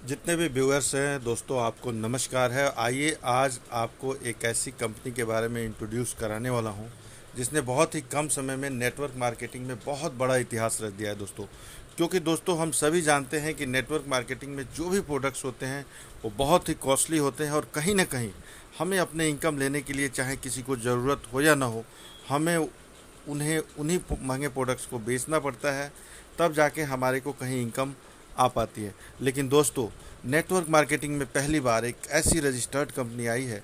जितने भी व्यूअर्स हैं दोस्तों, आपको नमस्कार है। आइए आज आपको एक ऐसी कंपनी के बारे में इंट्रोड्यूस कराने वाला हूं जिसने बहुत ही कम समय में नेटवर्क मार्केटिंग में बहुत बड़ा इतिहास रच दिया है दोस्तों। क्योंकि दोस्तों हम सभी जानते हैं कि नेटवर्क मार्केटिंग में जो भी प्रोडक्ट्स होते हैं वो बहुत ही कॉस्टली होते हैं और कहीं ना कहीं हमें अपने इनकम लेने के लिए, चाहे किसी को ज़रूरत हो या ना हो, हमें उन्हें उन्हीं महंगे प्रोडक्ट्स को बेचना पड़ता है, तब जाके हमारे को कहीं इनकम आ पाती है। लेकिन दोस्तों, नेटवर्क मार्केटिंग में पहली बार एक ऐसी रजिस्टर्ड कंपनी आई है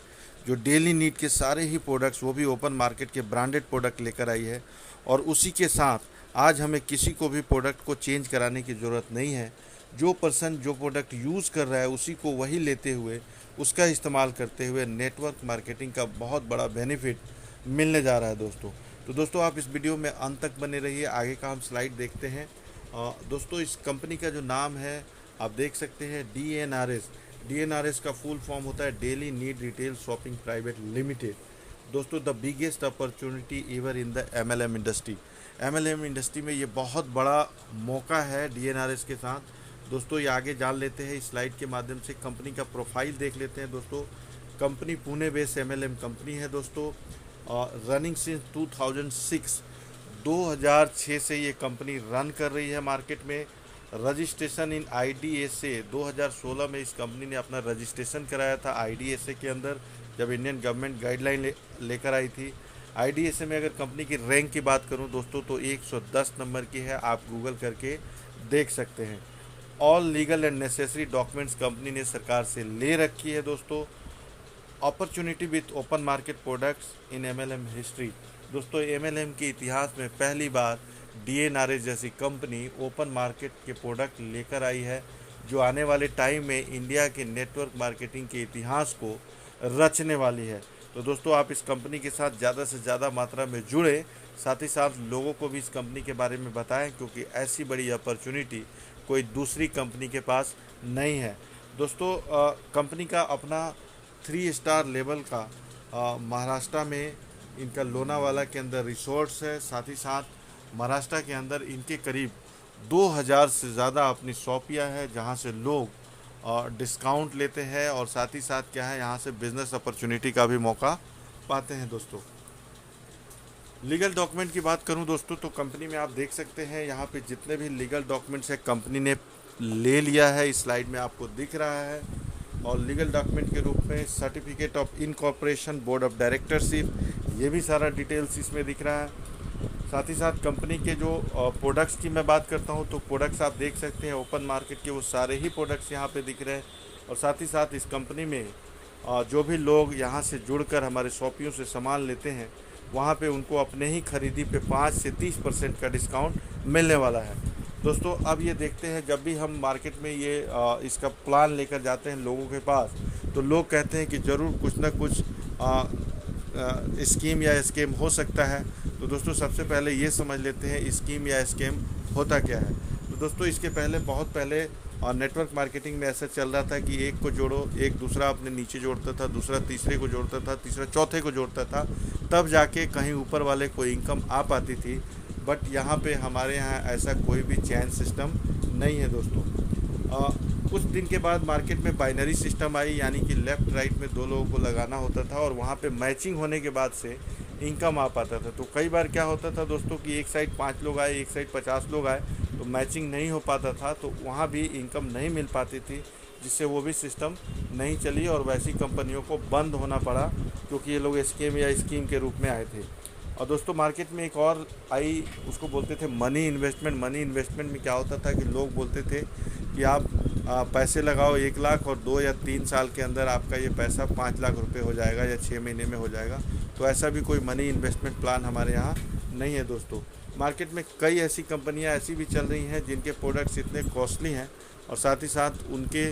जो डेली नीड के सारे ही प्रोडक्ट्स, वो भी ओपन मार्केट के ब्रांडेड प्रोडक्ट लेकर आई है। और उसी के साथ आज हमें किसी को भी प्रोडक्ट को चेंज कराने की ज़रूरत नहीं है। जो पर्सन जो प्रोडक्ट यूज़ कर रहा है उसी को वही लेते हुए, उसका इस्तेमाल करते हुए नेटवर्क मार्केटिंग का बहुत बड़ा बेनिफिट मिलने जा रहा है दोस्तों। तो दोस्तों आप इस वीडियो में अंत तक बने रहिए। आगे का हम स्लाइड देखते हैं। दोस्तों इस कंपनी का जो नाम है आप देख सकते हैं, DNRS। DNRS का फुल फॉर्म होता है daily need retail shopping private limited. दोस्तों the biggest opportunity ever in the MLM इंडस्ट्री। MLM इंडस्ट्री में ये बहुत बड़ा मौका है DNRS के साथ। दोस्तों ये आगे जान लेते हैं, इस स्लाइड के माध्यम से कंपनी का प्रोफाइल देख लेते हैं। दोस्तों company Pune based MLM company है दोस्तों। रनिंग सिंस 2006, 2006 से ये कंपनी रन कर रही है मार्केट में। रजिस्ट्रेशन इन IDSA 2016 में इस कंपनी ने अपना रजिस्ट्रेशन कराया था IDSA के अंदर, जब इंडियन गवर्नमेंट गाइडलाइन लेकर आई थी। IDSA में अगर कंपनी की रैंक की बात करूं दोस्तों तो 110 नंबर की है, आप गूगल करके देख सकते हैं। All legal and necessary documents company ने सरकार से ले रखी है दोस्तों। Opportunity with open market products in MLM history. दोस्तों MLM के इतिहास में पहली बार DNRS जैसी कंपनी ओपन मार्केट के प्रोडक्ट लेकर आई है, जो आने वाले टाइम में इंडिया के नेटवर्क मार्केटिंग के इतिहास को रचने वाली है। तो दोस्तों आप इस कंपनी के साथ ज़्यादा से ज़्यादा मात्रा में जुड़े, साथ ही साथ लोगों को भी इस कंपनी के बारे में बताएं, क्योंकि ऐसी बड़ी अपॉर्चुनिटी कोई दूसरी कंपनी के पास नहीं है दोस्तों। कंपनी का अपना 3 स्टार लेवल का महाराष्ट्र में इनका लोनावाला के अंदर रिसोर्ट्स है। साथ ही साथ महाराष्ट्र के अंदर इनके करीब 2000 से ज़्यादा अपनी शॉपियाँ हैं, जहाँ से लोग डिस्काउंट लेते हैं और साथ ही साथ क्या है, यहाँ से बिज़नेस अपॉर्चुनिटी का भी मौका पाते हैं दोस्तों। लीगल डॉक्यूमेंट की बात करूं दोस्तों तो कंपनी में आप देख सकते हैं, यहाँ पे जितने भी लीगल डॉक्यूमेंट्स है कंपनी ने ले लिया है, इस स्लाइड में आपको दिख रहा है। और लीगल डॉक्यूमेंट के रूप में certificate of incorporation, board of directorship, ये भी सारा डिटेल्स इसमें दिख रहा है। साथ ही साथ कंपनी के जो प्रोडक्ट्स की मैं बात करता हूँ तो प्रोडक्ट्स आप देख सकते हैं ओपन मार्केट के वो सारे ही प्रोडक्ट्स यहाँ पे दिख रहे हैं। और साथ ही साथ इस कंपनी में जो भी लोग यहाँ से जुड़कर हमारे शॉपियों से सामान लेते हैं, वहाँ पे उनको अपने ही खरीदी पे 5 से 30% का डिस्काउंट मिलने वाला है दोस्तों। अब ये देखते हैं, जब भी हम मार्केट में ये इसका प्लान लेकर जाते हैं लोगों के पास, तो लोग कहते हैं कि ज़रूर कुछ ना कुछ स्कीम या स्कैम हो सकता है। तो दोस्तों सबसे पहले ये समझ लेते हैं स्कीम या स्कैम होता क्या है। तो दोस्तों इसके पहले, बहुत पहले नेटवर्क मार्केटिंग में ऐसा चल रहा था कि एक को जोड़ो, एक दूसरा अपने नीचे जोड़ता था, दूसरा तीसरे को जोड़ता था, तीसरा चौथे को जोड़ता था, तब जाके कहीं ऊपर वाले को इनकम आ पाती थी। बट यहाँ पे हमारे यहाँ ऐसा कोई भी चैन सिस्टम नहीं है दोस्तों। कुछ दिन के बाद मार्केट में बाइनरी सिस्टम आई, यानी कि लेफ़्ट राइट में 2 लोगों को लगाना होता था और वहाँ पे मैचिंग होने के बाद से इनकम आ पाता था। तो कई बार क्या होता था दोस्तों कि एक साइड 5 लोग आए, एक साइड 50 लोग आए, तो मैचिंग नहीं हो पाता था, तो वहाँ भी इनकम नहीं मिल पाती थी, जिससे वो भी सिस्टम नहीं चली और वैसी कंपनियों को बंद होना पड़ा, क्योंकि ये लोग स्कैम या स्कीम के रूप में आए थे। और दोस्तों मार्केट में एक और आई, उसको बोलते थे मनी इन्वेस्टमेंट। मनी इन्वेस्टमेंट में क्या होता था कि लोग बोलते थे कि आप पैसे लगाओ 1 लाख और 2 या 3 साल के अंदर आपका ये पैसा 5 लाख रुपए हो जाएगा या 6 महीने में हो जाएगा। तो ऐसा भी कोई मनी इन्वेस्टमेंट प्लान हमारे यहाँ नहीं है दोस्तों। मार्केट में कई ऐसी कंपनियाँ ऐसी भी चल रही हैं जिनके प्रोडक्ट्स इतने कॉस्टली हैं और साथ ही साथ उनके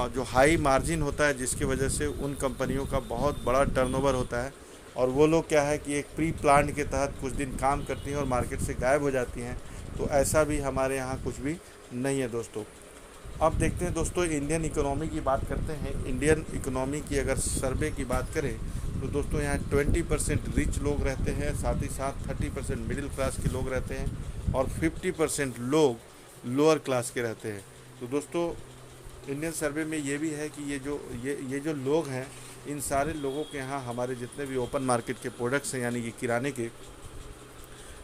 जो हाई मार्जिन होता है, जिसकी वजह से उन कंपनियों का बहुत बड़ा टर्नओवर होता है और वो लोग क्या है कि एक प्री प्लान के तहत कुछ दिन काम करती हैं और मार्केट से गायब हो जाती हैं। तो ऐसा भी हमारे यहाँ कुछ भी नहीं है दोस्तों। अब देखते हैं दोस्तों, इंडियन इकोनॉमी की बात करते हैं। इंडियन इकोनॉमी की अगर सर्वे की बात करें तो दोस्तों यहाँ 20% रिच लोग रहते हैं, साथ ही साथ 30% मिडिल क्लास के लोग रहते हैं और 50% लोग लोअर क्लास के रहते हैं। तो दोस्तों इंडियन सर्वे में ये भी है कि ये जो लोग हैं, इन सारे लोगों के यहाँ हमारे जितने भी ओपन मार्केट के प्रोडक्ट्स हैं यानी कि किराने के,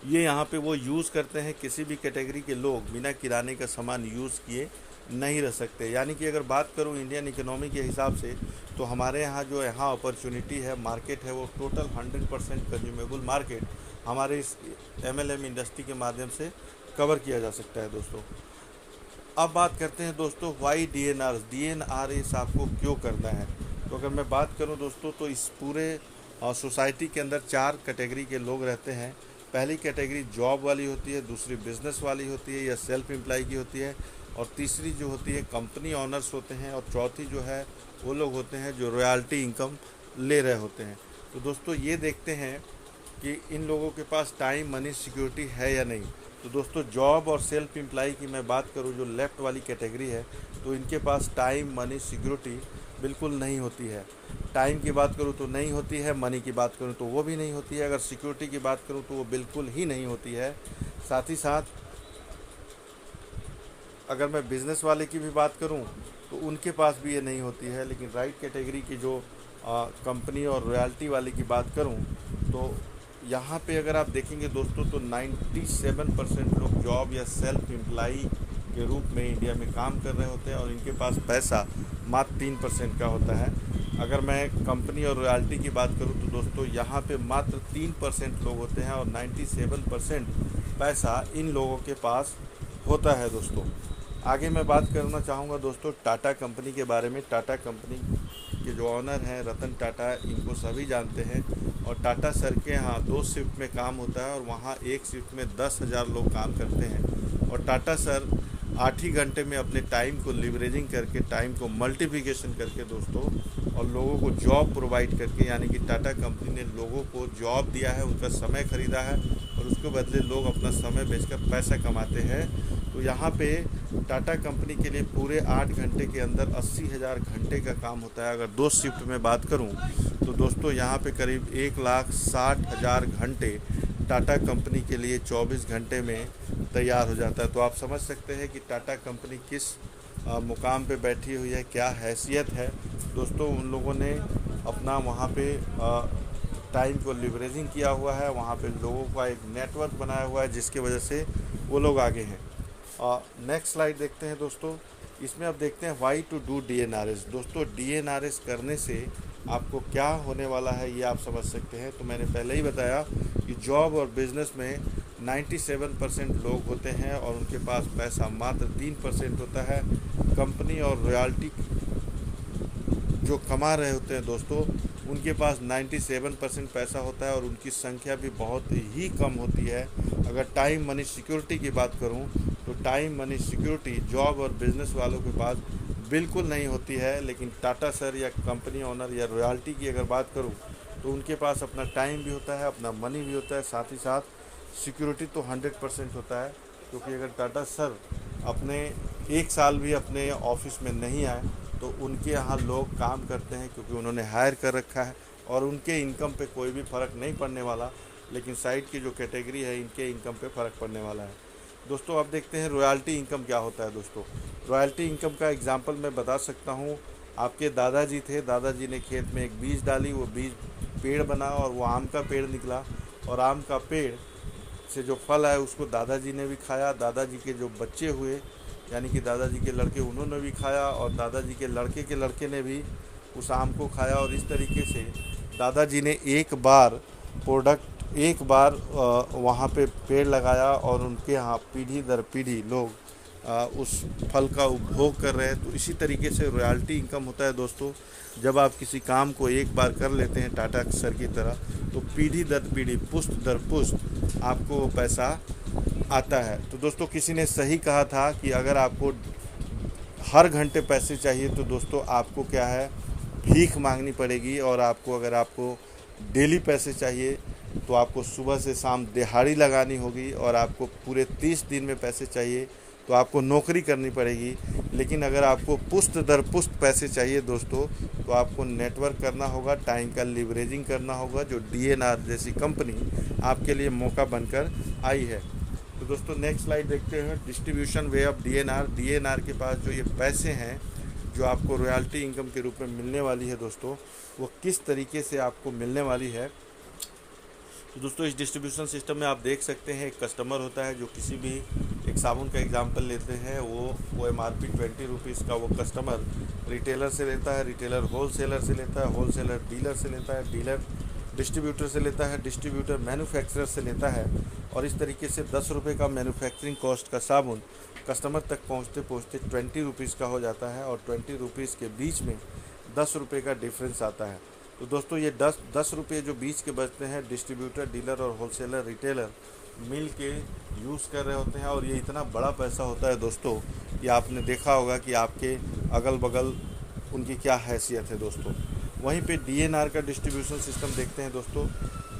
ये यहाँ पे वो यूज़ करते हैं। किसी भी कैटेगरी के लोग बिना किराने का सामान यूज़ किए नहीं रह सकते। यानी कि अगर बात करूँ इंडियन इकोनॉमी के हिसाब से, तो हमारे यहाँ जो यहाँ अपॉर्चुनिटी है, मार्केट है, वो टोटल 100% कंज्यूमेबल मार्केट हमारे इस MLM इंडस्ट्री के माध्यम से कवर किया जा सकता है दोस्तों। अब बात करते हैं दोस्तों, वाई DNRS आपको क्यों करना है। तो अगर मैं बात करूं दोस्तों, तो इस पूरे सोसाइटी के अंदर 4 कैटेगरी के लोग रहते हैं। पहली कैटेगरी जॉब वाली होती है, दूसरी बिजनेस वाली होती है या सेल्फ एम्प्लॉय की होती है, और तीसरी जो होती है कंपनी ऑनर्स होते हैं, और चौथी जो है वो लोग होते हैं जो रॉयल्टी इनकम ले रहे होते हैं। तो दोस्तों ये देखते हैं कि इन लोगों के पास टाइम, मनी, सिक्योरिटी है या नहीं। तो दोस्तों जॉब और सेल्फ एम्प्लॉय की मैं बात करूं, जो लेफ़्ट वाली कैटेगरी है, तो इनके पास टाइम, मनी, सिक्योरिटी बिल्कुल नहीं होती है। टाइम की बात करूं तो नहीं होती है, मनी की बात करूं तो वो भी नहीं होती है, अगर सिक्योरिटी की बात करूं तो वो बिल्कुल ही नहीं होती है। साथ ही साथ अगर मैं बिज़नेस वाले की भी बात करूं तो उनके पास भी ये नहीं होती है। लेकिन राइट कैटेगरी की जो कंपनी और रॉयल्टी वाले की बात करूं, तो यहाँ पे अगर आप देखेंगे दोस्तों, तो 97% लोग जॉब या सेल्फ एम्प्लॉय के रूप में इंडिया में काम कर रहे होते हैं, और इनके पास पैसा मात्र 3% का होता है। अगर मैं कंपनी और रॉयल्टी की बात करूं तो दोस्तों यहाँ पे मात्र 3% लोग होते हैं, और 97% पैसा इन लोगों के पास होता है दोस्तों। आगे मैं बात करना चाहूँगा दोस्तों टाटा कंपनी के बारे में। टाटा कंपनी के जो ऑनर हैं रतन टाटा, इनको सभी जानते हैं, और टाटा सर के यहाँ 2 शिफ्ट में काम होता है, और वहाँ एक शिफ्ट में 10,000 लोग काम करते हैं। और टाटा सर 8 ही घंटे में अपने टाइम को लिवरेजिंग करके, टाइम को मल्टीप्लिकेशन करके दोस्तों, और लोगों को जॉब प्रोवाइड करके, यानी कि टाटा कंपनी ने लोगों को जॉब दिया है, उनका समय खरीदा है, और उसके बदले लोग अपना समय बेचकर पैसा कमाते हैं। तो यहाँ पे टाटा कंपनी के लिए पूरे 8 घंटे के अंदर 80,000 घंटे का काम होता है। अगर 2 शिफ्ट में बात करूँ तो दोस्तों यहाँ पे करीब 1,60,000 घंटे टाटा कंपनी के लिए 24 घंटे में तैयार हो जाता है। तो आप समझ सकते हैं कि टाटा कंपनी किस मुकाम पे बैठी हुई है, क्या हैसियत है दोस्तों। उन लोगों ने अपना वहाँ पे टाइम को लिवरेजिंग किया हुआ है, वहाँ पे लोगों का एक नेटवर्क बनाया हुआ है, जिसकी वजह से वो लोग आगे हैं। नेक्स्ट स्लाइड देखते हैं दोस्तों। इसमें अब देखते हैं वाई टू डू DNRS। दोस्तों DNRS करने से आपको क्या होने वाला है ये आप समझ सकते हैं। तो मैंने पहले ही बताया कि जॉब और बिज़नेस में 97% लोग होते हैं, और उनके पास पैसा मात्र 3% होता है। कंपनी और रॉयल्टी जो कमा रहे होते हैं दोस्तों, उनके पास 97% पैसा होता है, और उनकी संख्या भी बहुत ही कम होती है। अगर टाइम, मनी, सिक्योरिटी की बात करूं तो टाइम, मनी, सिक्योरिटी जॉब और बिज़नेस वालों के पास बिल्कुल नहीं होती है। लेकिन टाटा सर या कंपनी ऑनर या रॉयल्टी की अगर बात करूं तो उनके पास अपना टाइम भी होता है, अपना मनी भी होता है, साथ ही साथ सिक्योरिटी तो 100% होता है। क्योंकि अगर टाटा सर अपने 1 साल भी अपने ऑफिस में नहीं आए तो उनके यहाँ लोग काम करते हैं, क्योंकि उन्होंने हायर कर रखा है, और उनके इनकम पे कोई भी फ़र्क नहीं पड़ने वाला। लेकिन साइड की जो कैटेगरी है, इनके इनकम पे फ़र्क पड़ने वाला है दोस्तों। अब देखते हैं रॉयल्टी इनकम क्या होता है दोस्तों। रॉयल्टी इनकम का एग्जांपल मैं बता सकता हूँ। आपके दादाजी थे, दादाजी ने खेत में एक बीज डाली, वो बीज पेड़ बना, और वो आम का पेड़ निकला, और आम का पेड़ से जो फल आया उसको दादाजी ने भी खाया। दादाजी के जो बच्चे हुए, यानी कि दादाजी के लड़के, उन्होंने भी खाया, और दादाजी के लड़के ने भी उस आम को खाया। और इस तरीके से दादाजी ने एक बार वहाँ पे पेड़ लगाया, और उनके यहाँ पीढ़ी दर पीढ़ी लोग उस फल का उपभोग कर रहे हैं। तो इसी तरीके से रॉयल्टी इनकम होता है दोस्तों। जब आप किसी काम को एक बार कर लेते हैं टाटा सर की तरह, तो पीढ़ी दर पीढ़ी, पुश्त दर पुश्त आपको वो पैसा आता है। तो दोस्तों किसी ने सही कहा था कि अगर आपको हर घंटे पैसे चाहिए तो दोस्तों आपको क्या है, भीख मांगनी पड़ेगी। और अगर आपको डेली पैसे चाहिए तो आपको सुबह से शाम दिहाड़ी लगानी होगी। और आपको पूरे 30 दिन में पैसे चाहिए तो आपको नौकरी करनी पड़ेगी। लेकिन अगर आपको पुश्त दर पुश्त पैसे चाहिए दोस्तों, तो आपको नेटवर्क करना होगा, टाइम का लिवरेजिंग करना होगा, जो DNR जैसी कंपनी आपके लिए मौका बनकर आई है। तो दोस्तों नेक्स्ट स्लाइड देखते हैं। Distribution way of DNR। DNR के पास जो ये पैसे हैं जो आपको रॉयल्टी इनकम के रूप में मिलने वाली है दोस्तों, वो किस तरीके से आपको मिलने वाली है। तो दोस्तों इस डिस्ट्रीब्यूशन सिस्टम में आप देख सकते हैं एक कस्टमर होता है जो किसी भी, एक साबुन का एग्जांपल लेते हैं, वो MRP 20 रुपीज़ का वो कस्टमर रिटेलर से लेता है, रिटेलर होलसेलर से लेता है, होलसेलर डीलर से लेता है, डीलर डिस्ट्रीब्यूटर से लेता है, डिस्ट्रीब्यूटर मैन्युफैक्चरर से लेता है। और इस तरीके से 10 रुपये का मैन्युफैक्चरिंग कॉस्ट का साबुन कस्टमर तक पहुँचते पहुँचते 20 रुपीज़ का हो जाता है, और 20 रुपीज़ के बीच में 10 रुपये का डिफरेंस आता है। तो दोस्तों ये 10 रुपये जो बीच के बचते हैं, डिस्ट्रीब्यूटर, डीलर और होलसेलर, रिटेलर मिल के यूज़ कर रहे होते हैं। और ये इतना बड़ा पैसा होता है दोस्तों कि आपने देखा होगा कि आपके अगल बगल उनकी क्या हैसियत है दोस्तों। वहीं पे DNR का डिस्ट्रीब्यूशन सिस्टम देखते हैं दोस्तों।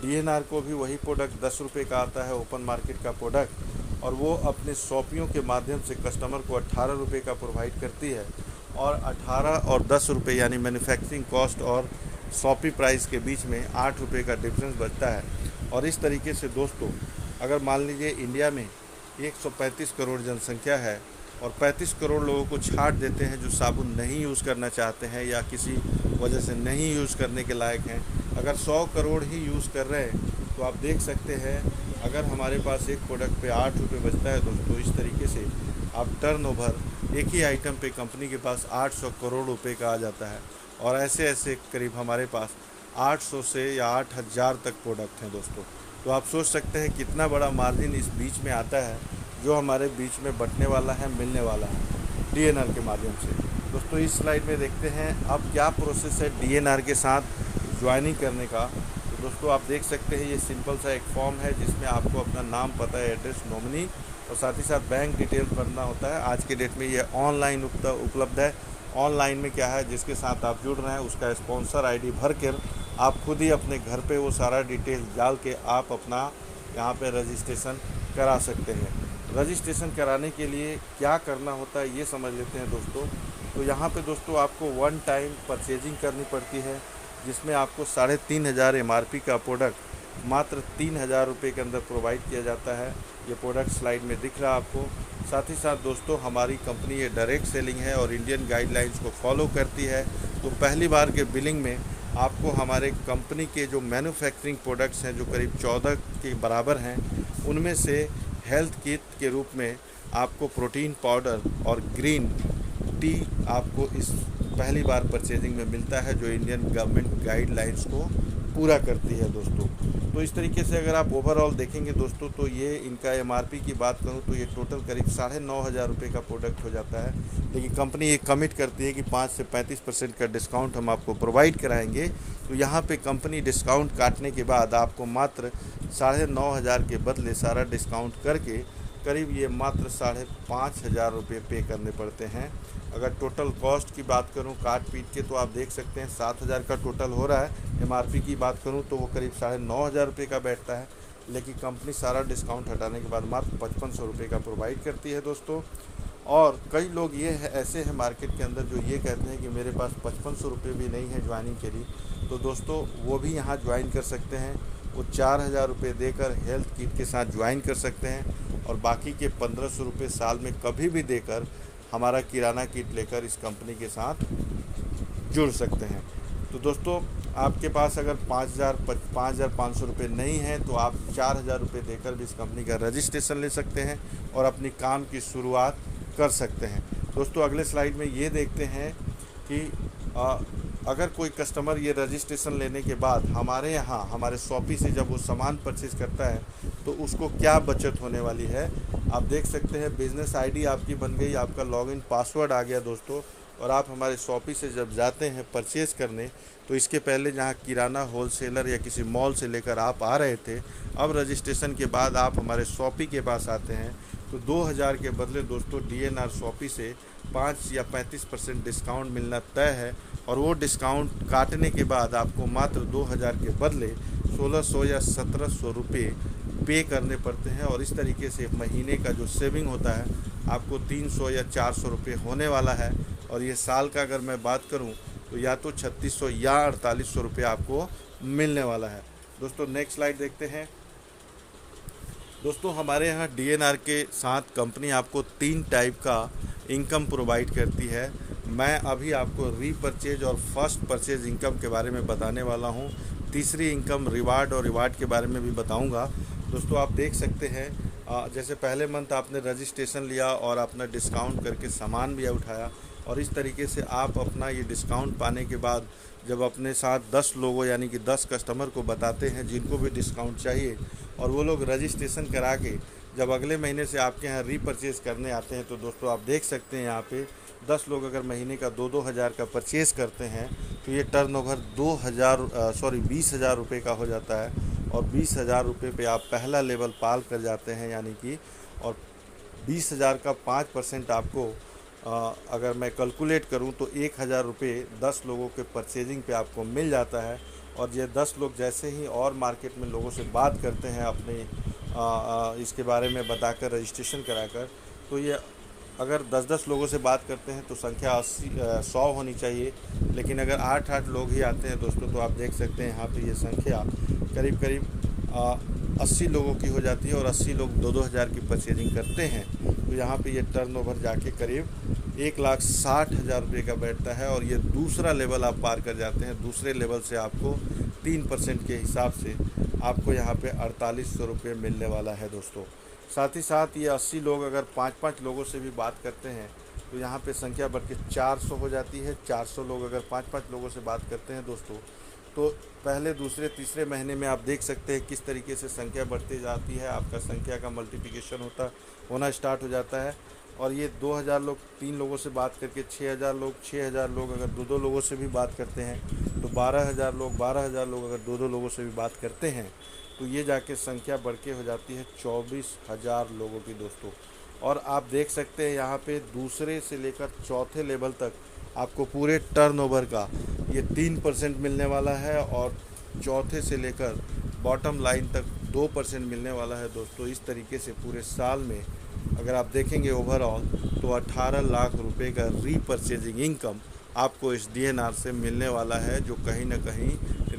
DNR को भी वही प्रोडक्ट 10 रुपये का आता है, ओपन मार्केट का प्रोडक्ट, और वो अपने शॉपियों के माध्यम से कस्टमर को 18 रुपये का प्रोवाइड करती है। और 18 और 10 रुपये यानी मैन्युफैक्चरिंग कॉस्ट और शॉपी प्राइस के बीच में 8 रुपये का डिफरेंस बचता है। और इस तरीके से दोस्तों अगर मान लीजिए इंडिया में 135 करोड़ जनसंख्या है और 35 करोड़ लोगों को छाट देते हैं जो साबुन नहीं यूज़ करना चाहते हैं या किसी वजह से नहीं यूज़ करने के लायक हैं, अगर 100 करोड़ ही यूज़ कर रहे हैं तो आप देख सकते हैं अगर हमारे पास एक प्रोडक्ट पे 8 रुपये बचता है दोस्तों, इस तरीके से आप टर्नओवर एक ही आइटम पे कंपनी के पास 800 करोड़ रुपए का आ जाता है। और ऐसे ऐसे करीब हमारे पास 800 से या 8000 तक प्रोडक्ट हैं दोस्तों। तो आप सोच सकते हैं कितना बड़ा मार्जिन इस बीच में आता है जो हमारे बीच में बंटने वाला है, मिलने वाला है DNR के माध्यम से। दोस्तों इस स्लाइड में देखते हैं अब क्या प्रोसेस है DNR के साथ ज्वाइनिंग करने का। तो दोस्तों आप देख सकते हैं ये सिंपल सा एक फॉर्म है जिसमें आपको अपना नाम, पता, एड्रेस, नॉमिनी और साथ ही साथ बैंक डिटेल भरना होता है। आज के डेट में ये ऑनलाइन उपलब्ध है। ऑनलाइन में क्या है, जिसके साथ आप जुड़ रहे हैं उसका स्पॉन्सर ID भर कर आप खुद ही अपने घर पे वो सारा डिटेल डाल के आप अपना यहाँ पे रजिस्ट्रेशन करा सकते हैं। रजिस्ट्रेशन कराने के लिए क्या करना होता है ये समझ लेते हैं दोस्तों। तो यहाँ पे दोस्तों आपको वन टाइम परचेजिंग करनी पड़ती है जिसमें आपको 3500 MRP का प्रोडक्ट मात्र 3000 रुपये के अंदर प्रोवाइड किया जाता है। ये प्रोडक्ट स्लाइड में दिख रहा है आपको। साथ ही साथ दोस्तों हमारी कंपनी ये डायरेक्ट सेलिंग है और इंडियन गाइडलाइंस को फॉलो करती है। तो पहली बार के बिलिंग में आपको हमारे कंपनी के जो मैन्युफैक्चरिंग प्रोडक्ट्स हैं जो करीब 14 के बराबर हैं, उनमें से हेल्थ किट के रूप में आपको प्रोटीन पाउडर और ग्रीन टी आपको इस पहली बार परचेजिंग में मिलता है जो इंडियन गवर्नमेंट गाइडलाइंस को पूरा करती है दोस्तों। तो इस तरीके से अगर आप ओवरऑल देखेंगे दोस्तों तो ये इनका MRP की बात करूँ तो ये टोटल करीब 9500 रुपये का प्रोडक्ट हो जाता है। लेकिन कंपनी ये कमिट करती है कि 5 से 35% का डिस्काउंट हम आपको प्रोवाइड कराएंगे। तो यहाँ पे कंपनी डिस्काउंट काटने के बाद आपको मात्र 9500 के बदले सारा डिस्काउंट करके करीब ये मात्र 5500 रुपये पे करने पड़ते हैं। अगर टोटल कॉस्ट की बात करूं काट पीट के तो आप देख सकते हैं 7000 का टोटल हो रहा है। MRP की बात करूं तो वो करीब 9500 रुपये का बैठता है, लेकिन कंपनी सारा डिस्काउंट हटाने के बाद मात्र 5500 रुपये का प्रोवाइड करती है दोस्तों। और कई लोग ये है ऐसे हैं मार्केट के अंदर जो ये कहते हैं कि मेरे पास 5500 रुपये भी नहीं है ज्वाइनिंग के लिए, तो दोस्तों वो भी यहाँ ज्वाइन कर सकते हैं। वो 4000 रुपये देकर हेल्थ किट के साथ ज्वाइन कर सकते हैं और बाकी के 1500 रुपये साल में कभी भी देकर हमारा किराना किट लेकर इस कंपनी के साथ जुड़ सकते हैं। तो दोस्तों आपके पास अगर 5500 रुपये नहीं है तो आप 4000 रुपये देकर भी इस कंपनी का रजिस्ट्रेशन ले सकते हैं और अपनी काम की शुरुआत कर सकते हैं। दोस्तों अगले स्लाइड में ये देखते हैं कि अगर कोई कस्टमर ये रजिस्ट्रेशन लेने के बाद हमारे यहाँ हमारे शॉपी से जब वो सामान परचेज करता है तो उसको क्या बचत होने वाली है आप देख सकते हैं। बिज़नेस ID आपकी बन गई, आपका लॉगिन पासवर्ड आ गया दोस्तों। और आप हमारे शॉपी से जब जाते हैं परचेज़ करने तो इसके पहले जहाँ किराना होलसेलर या किसी मॉल से लेकर आप आ रहे थे, अब रजिस्ट्रेशन के बाद आप हमारे शॉपी के पास आते हैं तो 2000 के बदले दोस्तों DNR शॉपी से 5 या 35% डिस्काउंट मिलना तय है। और वो डिस्काउंट काटने के बाद आपको मात्र 2000 के बदले 1600 या 1700 रुपये पे करने पड़ते हैं। और इस तरीके से महीने का जो सेविंग होता है आपको 300 या 400 रुपये होने वाला है। और ये साल का अगर मैं बात करूं तो या तो 3600 या 4800 रुपये आपको मिलने वाला है। दोस्तों नेक्स्ट स्लाइड देखते हैं। दोस्तों हमारे यहाँ DNR के साथ कंपनी आपको 3 टाइप का इनकम प्रोवाइड करती है। मैं अभी आपको रीपर्चेज और फर्स्ट परचेज इनकम के बारे में बताने वाला हूँ। तीसरी इनकम रिवार्ड और रिवार्ड के बारे में भी बताऊँगा। दोस्तों आप देख सकते हैं, जैसे पहले मंथ आपने रजिस्ट्रेशन लिया और अपना डिस्काउंट करके सामान भी उठाया, और इस तरीके से आप अपना ये डिस्काउंट पाने के बाद जब अपने साथ 10 लोगों यानी कि 10 कस्टमर को बताते हैं जिनको भी डिस्काउंट चाहिए, और वो लोग रजिस्ट्रेशन करा के जब अगले महीने से आपके यहाँ रीपर्चेज़ करने आते हैं, तो दोस्तों आप देख सकते हैं यहाँ पे 10 लोग अगर महीने का 2-2 हज़ार का परचेज़ करते हैं तो ये टर्नओवर 20,000 रुपये का हो जाता है। और 20,000 रुपये पे आप पहला लेवल पार कर जाते हैं, यानी कि, और 20,000 का 5% आपको अगर मैं कैलकुलेट करूं तो 1,000 रुपये 10 लोगों के परचेजिंग पे आपको मिल जाता है। और ये 10 लोग जैसे ही और मार्केट में लोगों से बात करते हैं अपने इसके बारे में बताकर रजिस्ट्रेशन कराकर, तो ये अगर 10-10 लोगों से बात करते हैं तो संख्या 100 होनी चाहिए। लेकिन अगर 8-8 लोग ही आते हैं दोस्तों, तो आप देख सकते हैं यहाँ पे ये संख्या करीब करीब 80 लोगों की हो जाती है, और 80 लोग 2-2 हज़ार की परचेजिंग करते हैं, तो यहाँ पे ये टर्नओवर जाके करीब 1,60,000 रुपये का बैठता है। और ये दूसरा लेवल आप पार कर जाते हैं। दूसरे लेवल से आपको 3% के हिसाब से आपको यहाँ पे 4,800 रुपये मिलने वाला है दोस्तों। साथ ही साथ ये 80 लोग अगर 5-5 लोगों से भी बात करते हैं तो यहाँ पे संख्या बढ़ के 400 हो जाती है। 400 लोग अगर 5-5 लोगों से बात करते हैं दोस्तों, तो पहले दूसरे तीसरे महीने में आप देख सकते हैं किस तरीके से संख्या बढ़ती जाती है। आपका संख्या का मल्टीप्लिकेशन होना स्टार्ट हो जाता है। और ये 2,000 लोग 3 लोगों से बात करके 6,000 लोग अगर 2-2 लोगों से भी बात करते हैं तो 12,000 लोग अगर 2-2 लोगों से भी बात करते हैं तो ये जाके संख्या बढ़ के हो जाती है 24,000 लोगों की दोस्तों। और आप देख सकते हैं यहाँ पे दूसरे से लेकर चौथे लेवल तक आपको पूरे टर्नओवर का ये 3% मिलने वाला है, और चौथे से लेकर बॉटम लाइन तक 2% मिलने वाला है दोस्तों। इस तरीके से पूरे साल में अगर आप देखेंगे ओवरऑल तो 18 लाख रुपए का रीपर्चेजिंग इनकम आपको इस डीएनआर से मिलने वाला है, जो कहीं ना कहीं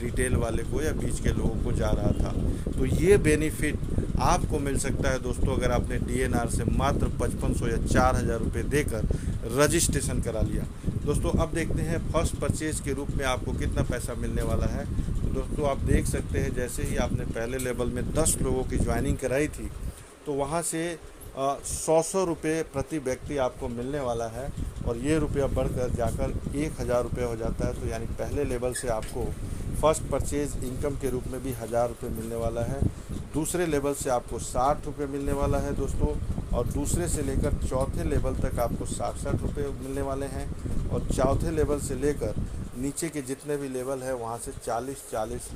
रिटेल वाले को या बीच के लोगों को जा रहा था। तो ये बेनिफिट आपको मिल सकता है दोस्तों अगर आपने डीएनआर से मात्र 5,500 या 4,000 रुपये देकर रजिस्ट्रेशन करा लिया। दोस्तों अब देखते हैं फर्स्ट परचेज के रूप में आपको कितना पैसा मिलने वाला है। तो दोस्तों आप देख सकते हैं जैसे ही आपने पहले लेवल में 10 लोगों की ज्वाइनिंग कराई थी तो वहाँ से 100 रुपये प्रति व्यक्ति आपको मिलने वाला है, और ये रुपया बढ़कर जाकर 1,000 रुपये हो जाता है। तो यानी पहले लेवल से आपको फर्स्ट परचेज इनकम के रूप में भी 1,000 रुपये मिलने वाला है। दूसरे लेवल से आपको 60 रुपये मिलने वाला है दोस्तों, और दूसरे से लेकर चौथे लेवल तक आपको 60 रुपये मिलने वाले हैं, और चौथे लेवल से लेकर नीचे के जितने भी लेवल है वहाँ से 40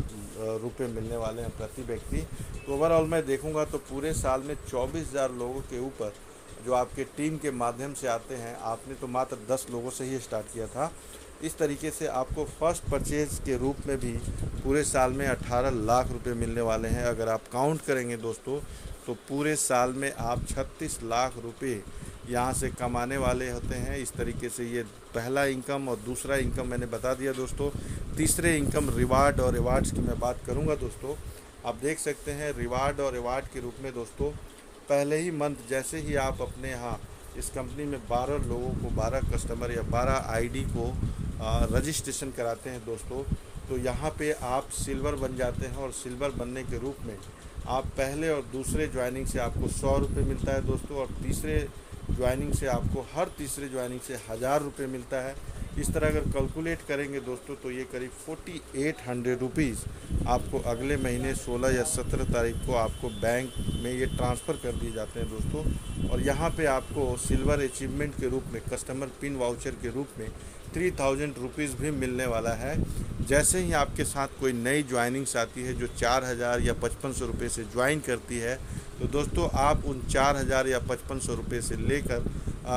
रुपये मिलने वाले हैं प्रति व्यक्ति। तो ओवरऑल मैं देखूंगा तो पूरे साल में 24,000 लोगों के ऊपर जो आपके टीम के माध्यम से आते हैं। आपने तो मात्र 10 लोगों से ही स्टार्ट किया था। इस तरीके से आपको फर्स्ट परचेज के रूप में भी पूरे साल में 18 लाख रुपए मिलने वाले हैं। अगर आप काउंट करेंगे दोस्तों तो पूरे साल में आप 36 लाख रुपए यहाँ से कमाने वाले होते हैं। इस तरीके से ये पहला इनकम, और दूसरा इनकम मैंने बता दिया दोस्तों। तीसरे इनकम रिवार्ड और रिवार्ड्स की मैं बात करूँगा दोस्तों। आप देख सकते हैं रिवार्ड और रिवार्ड के रूप में दोस्तों पहले ही मंथ जैसे ही आप अपने यहाँ इस कंपनी में 12 लोगों को, 12 कस्टमर या 12 आईडी को रजिस्ट्रेशन कराते हैं दोस्तों, तो यहाँ पे आप सिल्वर बन जाते हैं। और सिल्वर बनने के रूप में आप पहले और दूसरे ज्वाइनिंग से आपको 100 रुपये मिलता है दोस्तों, और तीसरे ज्वाइनिंग से आपको हर तीसरे ज्वाइनिंग से 1,000 रुपये मिलता है। इस तरह अगर कैलकुलेट करेंगे दोस्तों तो ये करीब 4,800 रुपीज़ आपको अगले महीने 16 या 17 तारीख को आपको बैंक में ये ट्रांसफ़र कर दिए जाते हैं दोस्तों। और यहाँ पे आपको सिल्वर अचीवमेंट के रूप में, कस्टमर पिन वाउचर के रूप में 3,000 रुपीज़ भी मिलने वाला है। जैसे ही आपके साथ कोई नई ज्वाइनिंग्स आती है जो 4,000 या 5,500 रुपये से ज्वाइन करती है, तो दोस्तों आप उन 4,000 या 5,500 रुपये से लेकर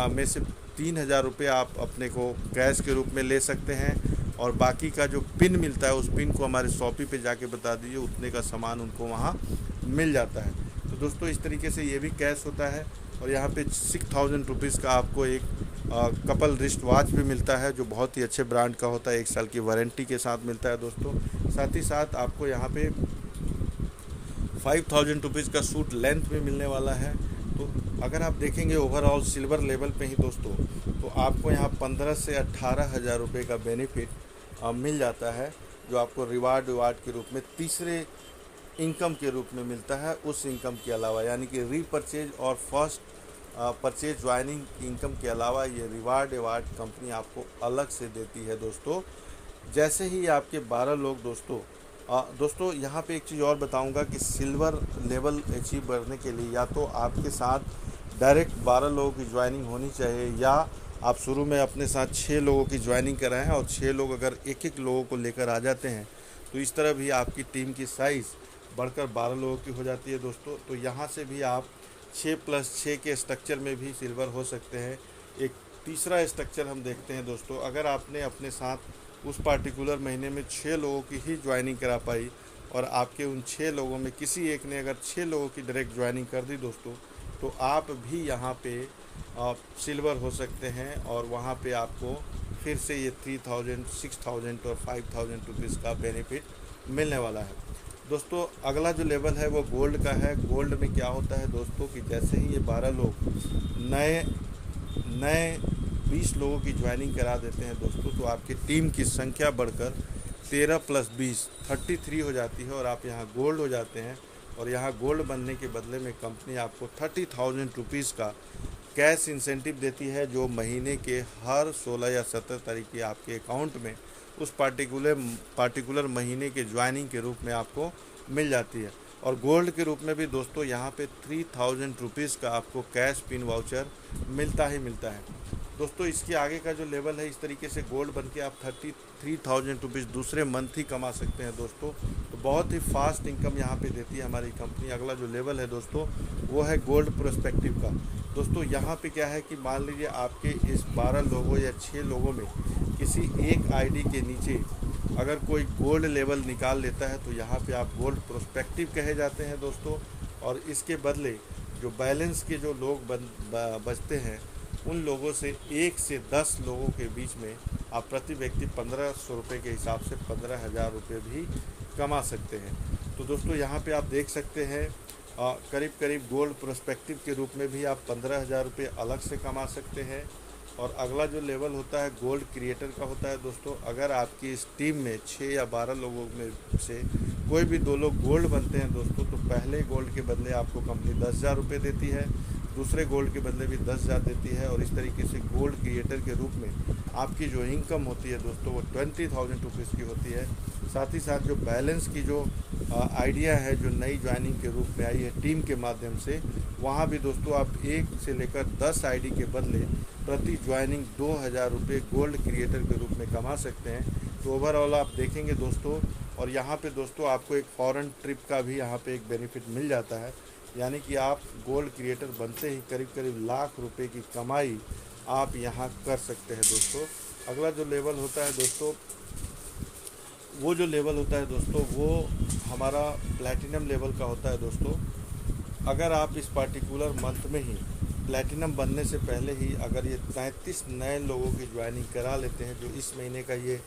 में से 3,000 रुपये आप अपने को कैश के रूप में ले सकते हैं, और बाकी का जो पिन मिलता है उस पिन को हमारे शॉपी पे जाके बता दीजिए, उतने का सामान उनको वहाँ मिल जाता है। तो दोस्तों इस तरीके से ये भी कैश होता है। और यहाँ पे 6,000 रुपीज़ का आपको एक कपल रिस्ट वॉच भी मिलता है जो बहुत ही अच्छे ब्रांड का होता है, 1 साल की वारंटी के साथ मिलता है दोस्तों। साथ ही साथ आपको यहाँ पे 5,000 रुपीज़ का सूट लेंथ भी मिलने वाला है। तो अगर आप देखेंगे ओवरऑल सिल्वर लेवल पे ही दोस्तों, तो आपको यहाँ 15 से 18 हज़ार रुपये का बेनिफिट मिल जाता है, जो आपको रिवार्ड के रूप में तीसरे इनकम के रूप में मिलता है उस इनकम के अलावा, यानी कि रीपरचेज और फर्स्ट परचेज ज्वाइनिंग इनकम के अलावा ये रिवार्ड कंपनी आपको अलग से देती है दोस्तों। जैसे ही आपके 12 लोग दोस्तों यहाँ पे एक चीज़ और बताऊंगा कि सिल्वर लेवल अचीव करने के लिए या तो आपके साथ डायरेक्ट 12 लोगों की ज्वाइनिंग होनी चाहिए, या आप शुरू में अपने साथ 6 लोगों की ज्वाइनिंग कराएं, और 6 लोग अगर एक एक लोगों को लेकर आ जाते हैं तो इस तरह भी आपकी टीम की साइज़ बढ़कर 12 लोगों की हो जाती है दोस्तों। तो यहाँ से भी आप 6+6 के स्ट्रक्चर में भी सिल्वर हो सकते हैं। एक तीसरा स्ट्रक्चर हम देखते हैं दोस्तों, अगर आपने अपने साथ उस पार्टिकुलर महीने में 6 लोगों की ही ज्वाइनिंग करा पाई और आपके उन 6 लोगों में किसी एक ने अगर 6 लोगों की डायरेक्ट ज्वाइनिंग कर दी दोस्तों, तो आप भी यहाँ पे सिल्वर हो सकते हैं, और वहाँ पे आपको फिर से ये 3000, 6000 और 5000 रुपीज़ का बेनिफिट मिलने वाला है दोस्तों। अगला जो लेवल है वो गोल्ड का है। गोल्ड में क्या होता है दोस्तों कि जैसे ही ये 12 लोग नए नए 20 लोगों की ज्वाइनिंग करा देते हैं दोस्तों, तो आपकी टीम की संख्या बढ़कर 13+20 33 हो जाती है, और आप यहाँ गोल्ड हो जाते हैं। और यहाँ गोल्ड बनने के बदले में कंपनी आपको 30,000 रुपीज़ का कैश इंसेंटिव देती है, जो महीने के हर 16 या 17 तारीख की आपके अकाउंट में उस पार्टिकुलर महीने के ज्वाइनिंग के रूप में आपको मिल जाती है। और गोल्ड के रूप में भी दोस्तों यहाँ पे 3000 रुपीज़ का आपको कैश पिन वाउचर मिलता है दोस्तों। इसके आगे का जो लेवल है, इस तरीके से गोल्ड बन के आप 33,000 रुपीज़ दूसरे मंथ ही कमा सकते हैं दोस्तों। तो बहुत ही फास्ट इनकम यहाँ पे देती है हमारी कंपनी। अगला जो लेवल है दोस्तों वो है गोल्ड प्रोस्पेक्टिव का। दोस्तों यहाँ पे क्या है कि मान लीजिए आपके इस 12 लोगों या 6 लोगों में किसी एक आईडी के नीचे अगर कोई गोल्ड लेवल निकाल लेता है, तो यहाँ पे आप गोल्ड प्रोस्पेक्टिव कहे जाते हैं दोस्तों। और इसके बदले जो बैलेंस के जो लोग बचते हैं, उन लोगों से 1 से 10 लोगों के बीच में आप प्रति व्यक्ति 1500 रुपये के हिसाब से 15,000 रुपये भी कमा सकते हैं। तो दोस्तों यहाँ पे आप देख सकते हैं करीब गोल्ड प्रोस्पेक्टिव के रूप में भी आप 15,000 रुपये अलग से कमा सकते हैं। और अगला जो लेवल होता है गोल्ड क्रिएटर का होता है दोस्तों। अगर आपकी इस टीम में 6 या 12 लोगों में से कोई भी 2 लोग गोल्ड बनते हैं दोस्तों, तो पहले गोल्ड के बदले आपको कंपनी 10,000 रुपये देती है, दूसरे गोल्ड के बदले भी 10,000 देती है। और इस तरीके से गोल्ड क्रिएटर के रूप में आपकी जो इनकम होती है दोस्तों वो 20,000 रुपीज़ की होती है। साथ ही साथ जो बैलेंस की जो आइडिया है, जो नई ज्वाइनिंग के रूप में आई है टीम के माध्यम से, वहाँ भी दोस्तों आप 1 से लेकर 10 आईडी के बदले प्रति ज्वाइनिंग 2,000 रुपये गोल्ड क्रिएटर के रूप में कमा सकते हैं। तो ओवरऑल आप देखेंगे दोस्तों, और यहाँ पे दोस्तों आपको एक फॉरेन ट्रिप का भी यहाँ पे एक बेनिफिट मिल जाता है, यानी कि आप गोल्ड क्रिएटर बनते ही करीब लाख रुपए की कमाई आप यहाँ कर सकते हैं दोस्तों। अगला जो लेवल होता है दोस्तों, वो जो लेवल होता है दोस्तों वो हमारा प्लैटिनम लेवल का होता है दोस्तों। अगर आप इस पार्टिकुलर मंथ में ही प्लैटिनम बनने से पहले ही अगर ये 33 नए लोगों की ज्वाइनिंग करा लेते हैं, जो इस महीने का ये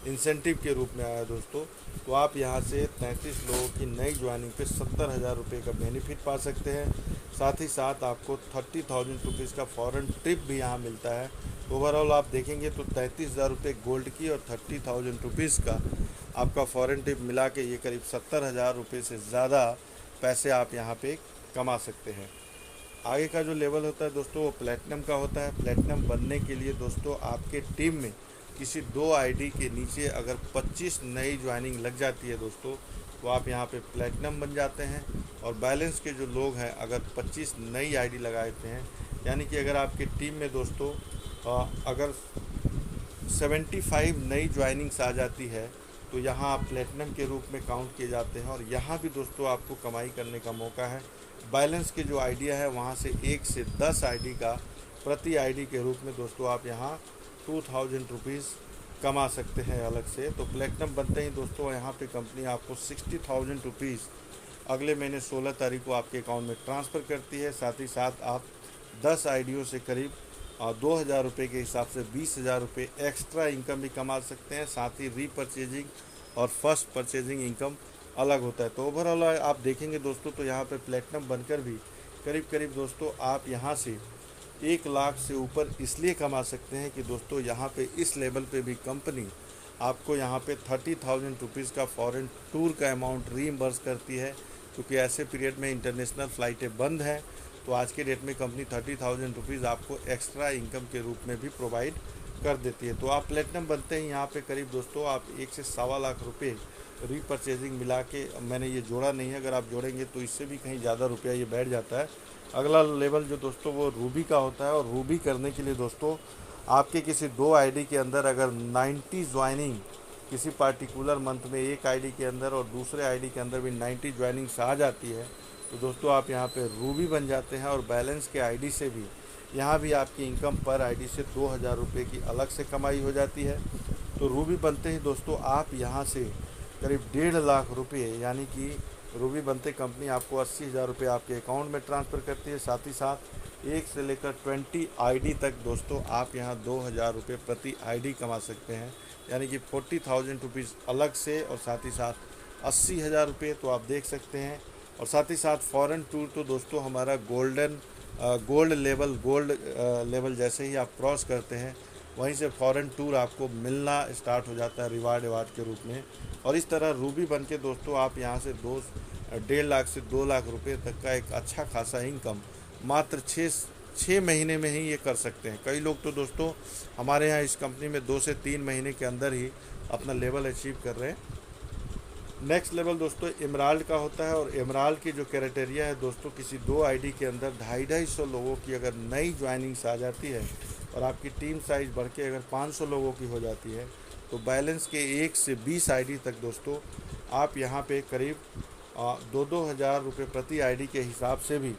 इंसेंटिव के रूप में आया दोस्तों, तो आप यहाँ से 33 लोगों की नई ज्वाइनिंग पे 70,000 रुपये का बेनिफिट पा सकते हैं। साथ ही साथ आपको 30,000 रुपीज़ का फॉरेन ट्रिप भी यहाँ मिलता है। ओवरऑल आप देखेंगे तो 33,000 रुपये गोल्ड की और 30,000 रुपीज़ का आपका फॉरेन ट्रिप मिला के ये करीब 70,000 रुपये से ज़्यादा पैसे आप यहाँ पे कमा सकते हैं। आगे का जो लेवल होता है दोस्तों वो प्लैटिनम का होता है। प्लैटिनम बनने के लिए दोस्तों आपके टीम में किसी 2 आईडी के नीचे अगर 25 नई ज्वाइनिंग लग जाती है दोस्तों, तो आप यहाँ पे प्लैटिनम बन जाते हैं। और बैलेंस के जो लोग हैं अगर 25 नई आईडी लगाते हैं, यानी कि अगर आपकी टीम में दोस्तों अगर 75 नई ज्वाइनिंग्स आ जाती है, तो यहाँ आप प्लैटिनम के रूप में काउंट किए जाते हैं। और यहाँ भी दोस्तों आपको कमाई करने का मौका है। बैलेंस के जो आइडिया है वहाँ से 1 से 10 आईडी का प्रति आईडी के रूप में दोस्तों आप यहाँ 2,000 रुपीज़ कमा सकते हैं अलग से। तो प्लैटिनम बनते ही दोस्तों यहाँ पे कंपनी आपको 60,000 रुपीज़ अगले महीने 16 तारीख को आपके अकाउंट में ट्रांसफ़र करती है। साथ ही साथ आप 10 आईडियों से करीब 2,000 रुपये के हिसाब से 20,000 रुपये एक्स्ट्रा इनकम भी कमा सकते हैं। साथ ही रीपरचेजिंग और फर्स्ट परचेजिंग इनकम अलग होता है। तो ओवरऑल आप देखेंगे दोस्तों तो यहाँ पे प्लैटिनम बनकर भी करीब करीब दोस्तों आप यहाँ से 1 लाख से ऊपर इसलिए कमा सकते हैं कि दोस्तों यहाँ पे इस लेवल पे भी कंपनी आपको यहाँ पे 30,000 रुपीज़ का फॉरेन टूर का अमाउंट रीइम्बर्स करती है, क्योंकि ऐसे पीरियड में इंटरनेशनल फ़्लाइटें बंद हैं। तो आज के डेट में कंपनी 30,000 रुपीज़ आपको एक्स्ट्रा इनकम के रूप में भी प्रोवाइड कर देती है। तो आप प्लेटिनम बनते हैं यहाँ पे करीब दोस्तों आप 1 से 1.25 लाख रुपये रीपरचेजिंग मिला के, मैंने ये जोड़ा नहीं है, अगर आप जोड़ेंगे तो इससे भी कहीं ज़्यादा रुपया ये बैठ जाता है। अगला लेवल जो दोस्तों वो रूबी का होता है, और रूबी करने के लिए दोस्तों आपके किसी 2 आईडी के अंदर अगर 90 ज्वाइनिंग किसी पार्टिकुलर मंथ में एक आईडी के अंदर और दूसरे आईडी के अंदर भी 90 ज्वाइनिंग्स आ जाती है, तो दोस्तों आप यहाँ पे रूबी बन जाते हैं। और बैलेंस के आईडी से भी यहाँ भी आपकी इनकम पर आईडी से 2,000 रुपये की अलग से कमाई हो जाती है। तो रूबी बनते ही दोस्तों आप यहाँ से करीब 1.5 लाख रुपये, यानी कि रूबी बनते कंपनी आपको 80,000 रुपये आपके अकाउंट में ट्रांसफ़र करती है। साथ ही साथ 1 से लेकर 20 आईडी तक दोस्तों आप यहाँ 2,000 रुपये प्रति आईडी कमा सकते हैं, यानी कि 40,000 रुपीज़ अलग से, और साथ ही साथ 80,000 रुपये तो आप देख सकते हैं। और साथ ही साथ फॉरेन टूर तो दोस्तों हमारा गोल्ड लेवल जैसे ही आप क्रॉस करते हैं वहीं से फॉरेन टूर आपको मिलना स्टार्ट हो जाता है रिवार्ड के रूप में। और इस तरह रूबी बन के दोस्तों आप यहाँ से 1.5 लाख से 2 लाख रुपये तक का एक अच्छा खासा इनकम मात्र 6 महीने में ही ये कर सकते हैं। कई लोग तो दोस्तों हमारे यहाँ इस कंपनी में 2 से 3 महीने के अंदर ही अपना लेवल अचीव कर रहे हैं। नेक्स्ट लेवल दोस्तों एमराल्ड का होता है, और एमराल्ड की जो क्राइटेरिया है दोस्तों किसी 2 आईडी के अंदर 250 लोगों की अगर नई ज्वाइनिंग्स आ जाती है और आपकी टीम साइज़ बढ़ के अगर 500 लोगों की हो जाती है, तो बैलेंस के 1 से 20 आईडी तक दोस्तों आप यहाँ पे करीब 2-2 हज़ार रुपये प्रति आईडी के हिसाब से भी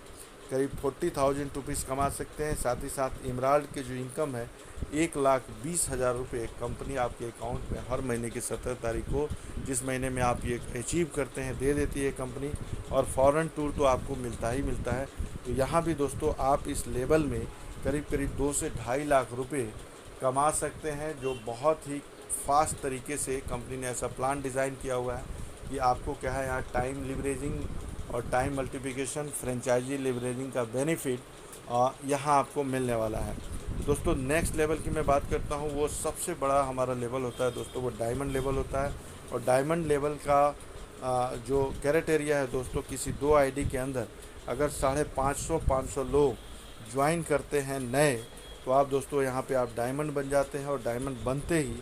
करीब 40,000 रुपीज़ कमा सकते हैं। साथ ही साथ एमराल्ड के जो इनकम है 1,20,000 रुपये कंपनी आपके अकाउंट में हर महीने की 17 तारीख को, जिस महीने में आप ये अचीव करते हैं, दे देती है कंपनी। और फॉरेन टूर तो आपको मिलता ही मिलता है। तो यहाँ भी दोस्तों आप इस लेवल में करीब करीब 2 से 2.5 लाख रुपये कमा सकते हैं, जो बहुत ही फास्ट तरीके से कंपनी ने ऐसा प्लान डिज़ाइन किया हुआ है कि आपको क्या है यहाँ टाइम लिवरेजिंग और टाइम मल्टीप्लिकेशन फ्रेंचाइजी लिवरेजिंग का बेनिफिट यहाँ आपको मिलने वाला है। दोस्तों नेक्स्ट लेवल की मैं बात करता हूँ, वो सबसे बड़ा हमारा लेवल होता है दोस्तों, वो डायमंड लेवल होता है। और डायमंड लेवल का जो क्राइटेरिया है दोस्तों किसी 2 आईडी के अंदर अगर 550 लोग ज्वाइन करते हैं नए, तो आप दोस्तों यहाँ पे आप डायमंड बन जाते हैं। और डायमंड बनते ही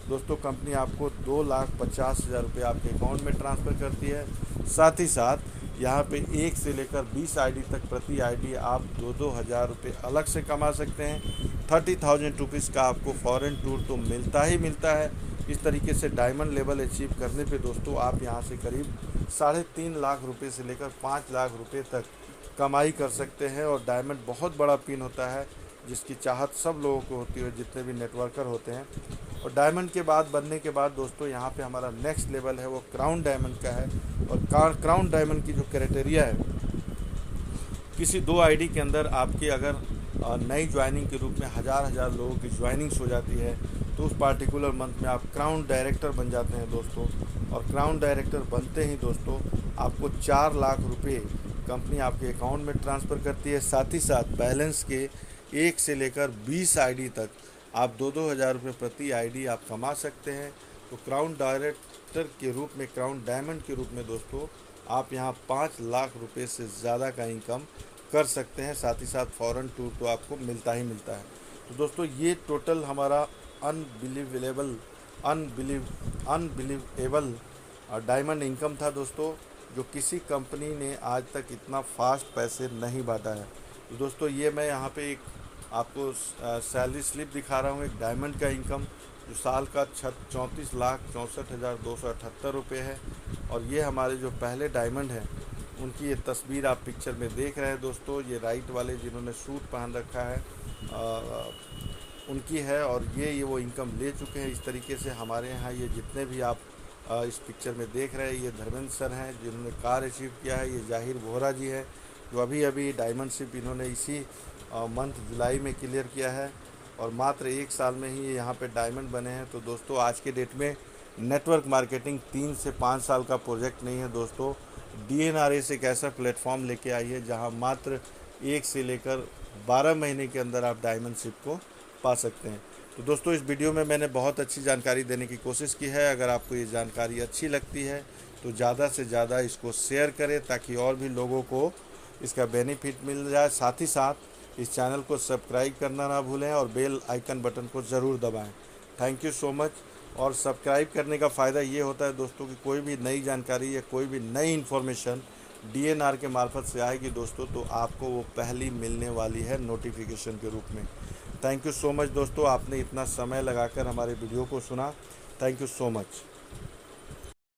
दोस्तों कंपनी आपको 2,50,000 रुपये आपके अकाउंट में ट्रांसफ़र करती है। साथ ही साथ यहाँ पे 1 से लेकर 20 आईडी तक प्रति आईडी आप 2-2 हज़ार रुपये अलग से कमा सकते हैं। 30,000 रुपीज़ का आपको फॉरेन टूर तो मिलता ही मिलता है। इस तरीके से डायमंड लेवल अचीव करने पे दोस्तों आप यहाँ से करीब 3.5 लाख रुपये से लेकर 5 लाख रुपये तक कमाई कर सकते हैं। और डायमंड बहुत बड़ा पिन होता है जिसकी चाहत सब लोगों को होती है, जितने भी नेटवर्कर होते हैं। और डायमंड के बाद बनने के बाद दोस्तों यहाँ पे हमारा नेक्स्ट लेवल है वो क्राउन डायमंड का है। और क्राउन डायमंड की जो क्राइटेरिया है किसी 2 आईडी के अंदर आपकी अगर नई ज्वाइनिंग के रूप में हज़ार लोगों की ज्वाइनिंग्स हो जाती है, तो उस पार्टिकुलर मंथ में आप क्राउन डायरेक्टर बन जाते हैं दोस्तों। और क्राउन डायरेक्टर बनते ही दोस्तों आपको 4 लाख रुपये कंपनी आपके अकाउंट में ट्रांसफ़र करती है। साथ ही साथ बैलेंस के 1 से लेकर 20 आईडी तक आप 2-2 हज़ार रुपये प्रति आईडी आप कमा सकते हैं। तो क्राउन डायरेक्टर के रूप में, क्राउन डायमंड के रूप में दोस्तों आप यहाँ 5 लाख रुपये से ज़्यादा का इनकम कर सकते हैं। साथ ही साथ फॉरेन टूर तो आपको मिलता ही मिलता है। तो दोस्तों ये टोटल हमारा अनबिलीवेबल डायमंड इनकम था दोस्तों, जो किसी कंपनी ने आज तक इतना फास्ट पैसे नहीं बांटा है। तो दोस्तों ये मैं यहाँ पे एक आपको सैलरी स्लिप दिखा रहा हूँ, एक डायमंड का इनकम जो साल का 34,64,278 रुपये है। और ये हमारे जो पहले डायमंड हैं उनकी ये तस्वीर आप पिक्चर में देख रहे हैं दोस्तों, ये राइट वाले जिन्होंने सूट पहन रखा है उनकी है। और ये वो इनकम ले चुके हैं। इस तरीके से हमारे यहाँ ये जितने भी आप इस पिक्चर में देख रहे हैं, ये धर्मेंद्र सर हैं जिन्होंने कार अचीव किया है। ये जाहिर वोहरा जी है जो अभी डायमंडशिप इन्होंने इसी मंथ जुलाई में क्लियर किया है, और मात्र 1 साल में ही ये यहाँ पे डायमंड बने हैं। तो दोस्तों आज के डेट में नेटवर्क मार्केटिंग 3 से 5 साल का प्रोजेक्ट नहीं है दोस्तों, DNRS एक ऐसा प्लेटफॉर्म लेके आई है जहां मात्र 1 से लेकर 12 महीने के अंदर आप डायमंडशिप को पा सकते हैं। तो दोस्तों, इस वीडियो में मैंने बहुत अच्छी जानकारी देने की कोशिश की है। अगर आपको ये जानकारी अच्छी लगती है तो ज़्यादा से ज़्यादा इसको शेयर करें ताकि और भी लोगों को इसका बेनिफिट मिल जाए। साथ ही साथ इस चैनल को सब्सक्राइब करना ना भूलें और बेल आइकन बटन को ज़रूर दबाएं। Thank you so much. और सब्सक्राइब करने का फ़ायदा ये होता है दोस्तों कि कोई भी नई जानकारी या कोई भी नई इन्फॉर्मेशन DNR के मार्फत से आएगी दोस्तों, तो आपको वो पहली मिलने वाली है नोटिफिकेशन के रूप में। थैंक यू सो मच दोस्तों, आपने इतना समय लगाकर हमारे वीडियो को सुना। Thank you so much.